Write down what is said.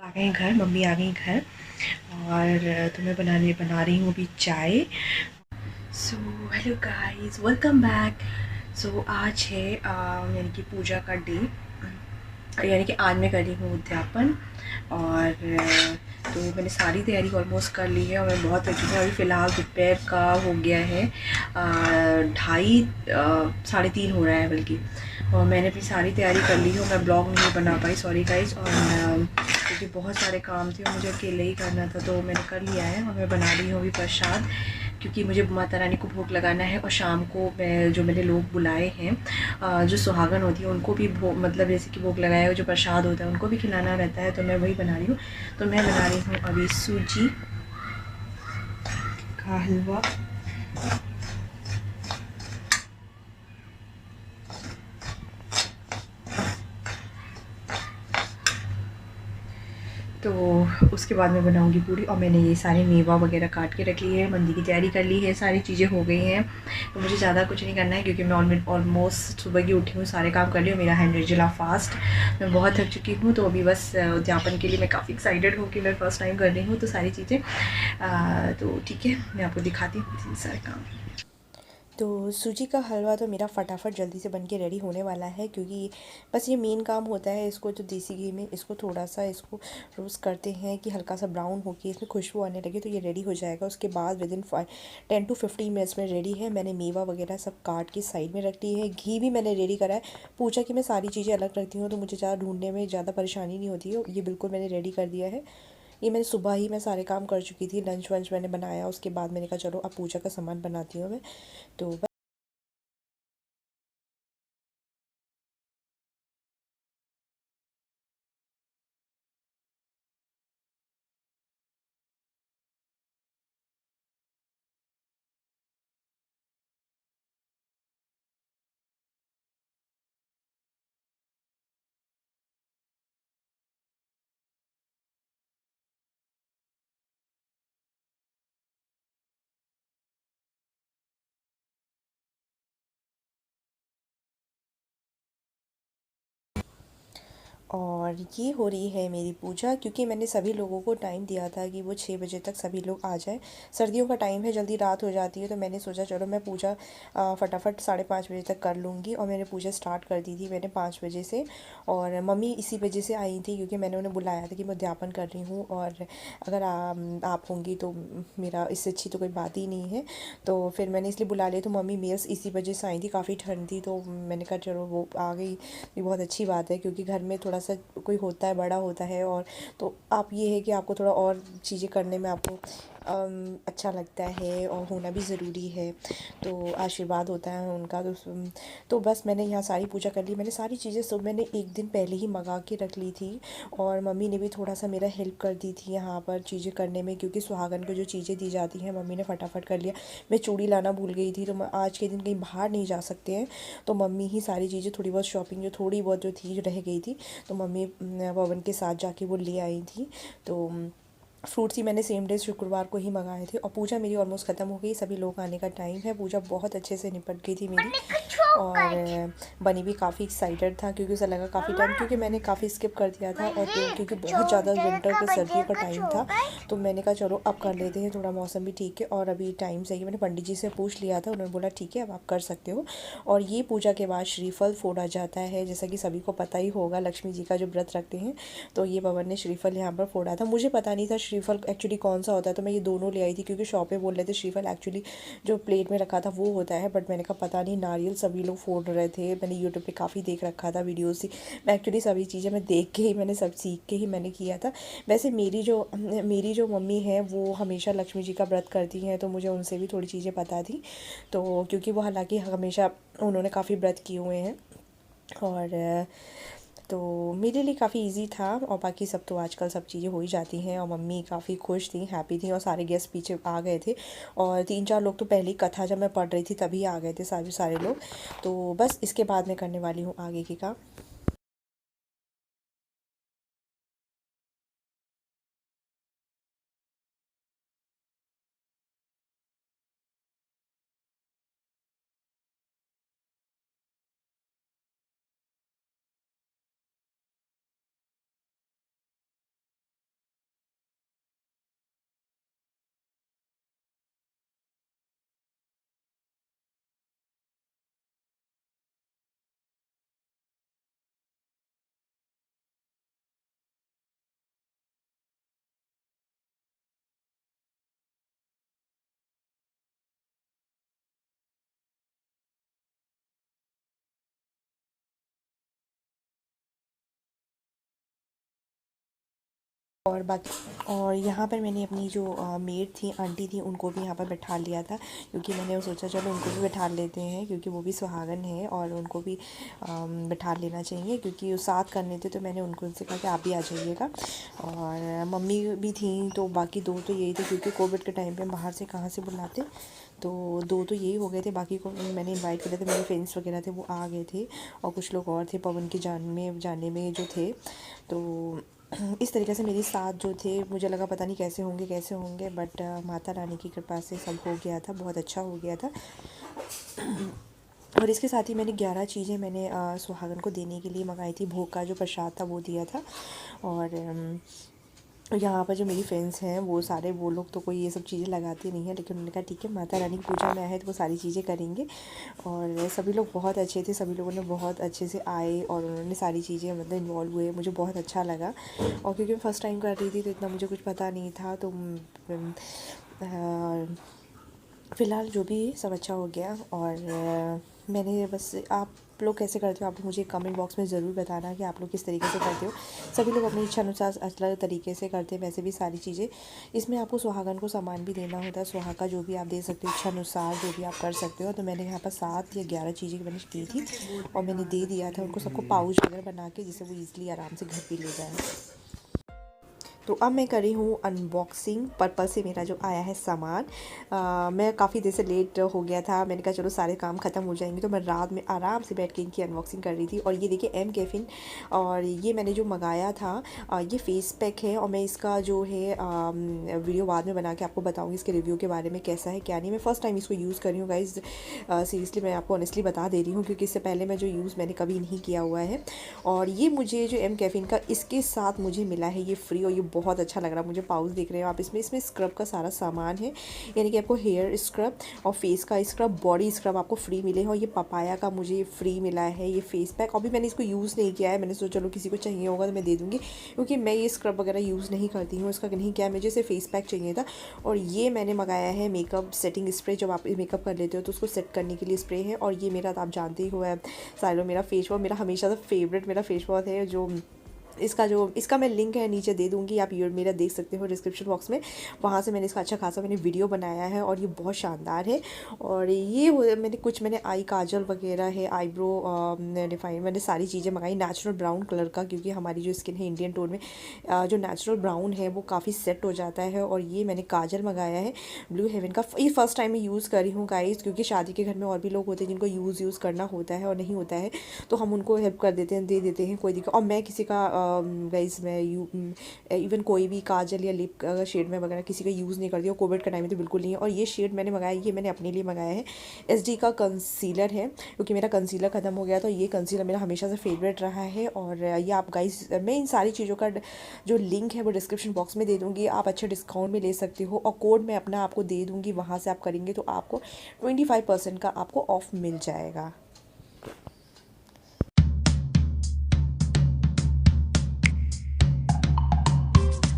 आ गए घर, मम्मी आ गई घर और तो मैं बना रही हूँ अभी चाय। So hello guys, welcome back. So आज है यानी कि पूजा का डे, यानी कि आज मैं कर रही हूँ उद्यापन। और तो मैंने सारी तैयारी ऑलमोस्ट कर ली है और मैं बहुत थकी हूँ। अभी फ़िलहाल दोपहर का हो गया है 2:30 3:30 हो रहा है बल्कि। और मैंने अपनी सारी तैयारी कर ली है। मैं ब्लॉग नहीं बना पाई, सॉरी गाइस। और क्योंकि बहुत सारे काम थे और मुझे अकेले ही करना था तो मैंने कर लिया है। और मैं बना रही हूँ अभी प्रसाद, क्योंकि मुझे माता रानी को भोग लगाना है। और शाम को मैं जो मैंने लोग बुलाए हैं, जो सुहागन होती है उनको भी भोग, मतलब जैसे कि भोग लगाया हो, जो प्रसाद होता है उनको भी खिलाना रहता है, तो मैं वही बना रही हूँ। तो मैं बना रही हूँ अभी सूजी का हलवा। तो उसके बाद मैं बनाऊंगी पूड़ी। और मैंने ये सारे मेवा वगैरह काट के रख लिए है, मंदी की तैयारी कर ली है, सारी चीज़ें हो गई हैं। तो मुझे ज़्यादा कुछ नहीं करना है क्योंकि मैं ऑलमोस्ट सुबह की उठी हूँ, सारे काम कर लिए। मेरा है निर्जला फास्ट। मैं बहुत थक चुकी हूँ, तो अभी बस उद्यापन के लिए मैं काफ़ी एक्साइटेड हूँ कि मैं फ़र्स्ट टाइम कर रही हूँ तो सारी चीज़ें। तो ठीक है, मैं आपको दिखाती हूँ सारे काम। तो सूजी का हलवा तो मेरा फटाफट जल्दी से बन के रेडी होने वाला है, क्योंकि बस ये मेन काम होता है। इसको जो देसी घी में इसको थोड़ा सा इसको रोस्ट करते हैं कि हल्का सा ब्राउन होके इसमें खुशबू आने लगे तो ये रेडी हो जाएगा। उसके बाद विद इन 10 to 15 मिनट्स में रेडी है। मैंने मेवा वगैरह सब काट के साइड में रख ली है। घी भी मैंने रेडी करा है। पूछा कि मैं सारी चीज़ें अलग रखती हूँ तो मुझे ज़्यादा ढूंढने में ज़्यादा परेशानी नहीं होती है। ये बिल्कुल मैंने रेडी कर दिया है। ये मैंने सुबह ही मैं सारे काम कर चुकी थी, लंच वंच मैंने बनाया। उसके बाद मैंने कहा चलो अब पूजा का सामान बनाती हूँ मैं। तो और ये हो रही है मेरी पूजा, क्योंकि मैंने सभी लोगों को टाइम दिया था कि वो 6 बजे तक सभी लोग आ जाएं। सर्दियों का टाइम है, जल्दी रात हो जाती है, तो मैंने सोचा चलो मैं पूजा फटाफट 5:30 बजे तक कर लूँगी। और मैंने पूजा स्टार्ट कर दी थी मैंने 5 बजे से। और मम्मी इसी वजह से आई थी क्योंकि मैंने उन्हें बुलाया था कि मैं उद्यापन कर रही हूँ, और अगर आप होंगी तो मेरा इससे अच्छी तो कोई बात ही नहीं है। तो फिर मैंने इसलिए बुला लिया। तो मम्मी मेरे इसी वजह से आई थी, काफ़ी ठंड थी तो मैंने कहा चलो वो आ गई, ये बहुत अच्छी बात है। क्योंकि घर में थोड़ा सा कोई होता है, बड़ा होता है, और तो आप ये है कि आपको थोड़ा और चीज़ें करने में आपको अच्छा लगता है और होना भी ज़रूरी है। तो आशीर्वाद होता है उनका। तो बस मैंने यहाँ सारी पूजा कर ली। मैंने सारी चीज़ें सब मैंने एक दिन पहले ही मंगा के रख ली थी। और मम्मी ने भी थोड़ा सा मेरा हेल्प कर दी थी यहाँ पर चीज़ें करने में, क्योंकि सुहागन को जो चीज़ें दी जाती हैं मम्मी ने फटाफट कर लिया। मैं चूड़ी लाना भूल गई थी, तो मैं आज के दिन कहीं बाहर नहीं जा सकते हैं, तो मम्मी ही सारी चीज़ें, थोड़ी बहुत शॉपिंग जो थोड़ी बहुत जो थी जो रह गई थी, तो मम्मी पवन के साथ जाके वो ले आई थी। तो फ्रूट्स ही मैंने सेम डे शुक्रवार को ही मंगाए थे। और पूजा मेरी ऑलमोस्ट ख़त्म हो गई, सभी लोग आने का टाइम है। पूजा बहुत अच्छे से निपट गई थी मेरी। और बनी भी काफ़ी एक्साइटेड था क्योंकि उसे लगा काफ़ी टाइम, क्योंकि मैंने काफ़ी स्किप कर दिया था। और तो क्योंकि बहुत ज़्यादा विंटर का सर्दियों का टाइम था, तो मैंने कहा चलो अब कर लेते हैं, थोड़ा मौसम भी ठीक है और अभी टाइम सही है। मैंने पंडित जी से पूछ लिया था, उन्होंने बोला ठीक है अब आप कर सकते हो। और ये पूजा के बाद श्रीफल फोड़ा जाता है, जैसा कि सभी को पता ही होगा, लक्ष्मी जी का जो व्रत रखते हैं। तो ये पवन ने श्रीफल यहाँ पर फोड़ा था। मुझे पता नहीं था श्रीफल एक्चुअली कौन सा होता है, तो मैं ये दोनों ले आई थी क्योंकि शॉप पे बोल रहे थे श्रीफल एक्चुअली जो प्लेट में रखा था वो होता है। बट मैंने कहा पता नहीं, नारियल सभी लोग फोड़ रहे थे, मैंने यूट्यूब पे काफ़ी देख रखा था वीडियोस ही। मैं एक्चुअली सभी चीज़ें मैं देख के ही, मैंने सब सीख के ही मैंने किया था। वैसे मेरी जो मम्मी है वो हमेशा लक्ष्मी जी का व्रत करती हैं, तो मुझे उनसे भी थोड़ी चीज़ें पता थी। तो क्योंकि वो हालांकि हमेशा उन्होंने काफ़ी व्रत किए हुए हैं। और तो मेरे लिए काफ़ी इजी था। और बाकी सब तो आजकल सब चीज़ें हो ही जाती हैं। और मम्मी काफ़ी खुश थी, हैप्पी थी, और सारे गेस्ट पीछे आ गए थे। और 3 4 लोग तो पहले ही कथा जब मैं पढ़ रही थी तभी आ गए थे, सारे सारे लोग। तो बस इसके बाद मैं करने वाली हूँ आगे की काम। और बाकी और यहाँ पर मैंने अपनी जो मेड थी, आंटी थी, उनको भी यहाँ पर बैठा लिया था, क्योंकि मैंने सोचा चलो उनको भी बैठा लेते हैं, क्योंकि वो भी सुहागन है और उनको भी बैठा लेना चाहिए, क्योंकि वो साथ करने थे। तो मैंने उनसे कहा कि आप भी आ जाइएगा। और मम्मी भी थी, तो बाकी दो तो यही थे, क्योंकि कोविड के टाइम पर बाहर से कहाँ से बुलाते। तो दो तो यही हो गए थे, बाकी को मैंने इनवाइट करे थे, मेरे फ्रेंड्स वगैरह थे वो आ गए थे, और कुछ लोग और थे पवन के जाने में जो थे। तो इस तरीके से मेरे साथ जो थे, मुझे लगा पता नहीं कैसे होंगे, बट माता रानी की कृपा से सब हो गया था, बहुत अच्छा हो गया था। और इसके साथ ही मैंने 11 चीज़ें मैंने सुहागन को देने के लिए मंगाई थी। भोग का जो प्रसाद था वो दिया था। और यहाँ पर जो मेरी फ्रेंड्स हैं वो लोग तो कोई ये सब चीज़ें लगाती नहीं है, लेकिन उन्होंने कहा ठीक है, माता रानी की पूजा में आए तो वो सारी चीज़ें करेंगे। और सभी लोग बहुत अच्छे थे, सभी लोगों ने बहुत अच्छे से आए और उन्होंने सारी चीज़ें मतलब इन्वॉल्व हुए, मुझे बहुत अच्छा लगा। और क्योंकि मैं फ़र्स्ट टाइम कर रही थी तो इतना मुझे कुछ पता नहीं था, तो फ़िलहाल जो भी सब अच्छा हो गया। और मैंने बस, आप लोग कैसे करते हो आप मुझे कमेंट बॉक्स में ज़रूर बताना कि आप लोग किस तरीके से करते हो। सभी लोग अपनी इच्छा अनुसार अलग तरीके से करते हैं वैसे भी सारी चीज़ें। इसमें आपको सुहागन को सामान भी देना होता है, सुहाग का जो भी आप दे सकते हो, इच्छा अनुसार जो भी आप कर सकते हो। तो मैंने यहाँ पर 7 या 11 चीज़ें मैंने की थी और मैंने दे दिया था उनको सबको पाउच वगैरह बना के, जिससे वो ईज़िली आराम से घर भी ले जाए। तो अब मैं कर रही हूँ अनबॉक्सिंग पर्पल से मेरा जो आया है सामान। मैं काफ़ी देर से लेट हो गया था, मैंने कहा चलो सारे काम ख़त्म हो जाएंगे, तो मैं रात में आराम से बैठ के इनकी अनबॉक्सिंग कर रही थी। और ये देखिए एम कैफ़ीन, और ये मैंने जो मंगाया था ये फ़ेस पैक है। और मैं इसका जो है वीडियो बाद में बना के आपको बताऊँगी इसके रिव्यू के बारे में, कैसा है क्या नहीं। मैं फ़र्स्ट टाइम इसको यूज़ कर रही हूँ गाइज़, सीरियसली मैं आपको ऑनेस्टली बता दे रही हूँ, क्योंकि इससे पहले मैं जो यूज़ मैंने कभी नहीं किया हुआ है। और ये मुझे जो एम कैफ़ीन का इसके साथ मुझे मिला है ये फ्री, और ये बहुत अच्छा लग रहा है मुझे। पाउच देख रहे हो आप, इसमें स्क्रब का सारा सामान है, यानी कि आपको हेयर स्क्रब और फेस का स्क्रब, बॉडी स्क्रब आपको फ्री मिले हैं। और ये पपाया का मुझे फ्री मिला है ये फेस पैक। अभी मैंने इसको यूज़ नहीं किया है, मैंने सोचा चलो किसी को चाहिए होगा तो मैं दे दूँगी, क्योंकि मैं ये स्क्रब वगैरह यूज़ नहीं करती हूँ। इसका नहीं किया, मुझे सिर्फ फेस पैक चाहिए था। और ये मैंने मंगाया है मेकअप सेटिंग स्प्रे, जब आप मेकअप कर लेते हो तो उसको सेट करने के लिए स्प्रे है। और ये मेरा, आप जानते ही हो, है साइलो मेरा फेस वॉश, मेरा हमेशा से फेवरेट मेरा फेस वॉश है। इसका मैं लिंक है नीचे दे दूँगी, आप ये मेरा देख सकते हो डिस्क्रिप्शन बॉक्स में, वहाँ से मैंने इसका अच्छा खासा मैंने वीडियो बनाया है और ये बहुत शानदार है। और ये मैंने आई काजल वगैरह है, आईब्रो डिफाइन, मैंने सारी चीज़ें मंगाई नेचुरल ब्राउन कलर का, क्योंकि हमारी जो स्किन है इंडियन टोन में जो नेचुरल ब्राउन है वो काफ़ी सेट हो जाता है। और ये मैंने काजल मंगाया है ब्लू हेवन का, ये फ़र्स्ट टाइम मैं यूज़ कर रही हूँ गाइस, क्योंकि शादी के घर में और भी लोग होते हैं जिनको यूज़ करना होता है और नहीं होता है, तो हम उनको हेल्प कर देते हैं, दे देते हैं, कोई दिक्कत। और मैं किसी का गाइस मैं इवन कोई भी काजल या लिप का शेड में वगैरह किसी का यूज़ नहीं करती हूँ, कोविड का टाइम में तो बिल्कुल नहीं है। और ये शेड मैंने मंगाया, ये मैंने अपने लिए मंगाया है, SD का कंसीलर है, क्योंकि मेरा कंसीलर ख़त्म हो गया, तो ये कंसीलर मेरा हमेशा से फेवरेट रहा है। और ये आप गाइस, मैं इन सारी चीज़ों का जो लिंक है वो डिस्क्रिप्शन बॉक्स में दे दूँगी, आप अच्छे डिस्काउंट में ले सकते हो। और कोड मैं अपना आपको दे दूँगी, वहाँ से आप करेंगे तो आपको 25% का आपको ऑफ मिल जाएगा।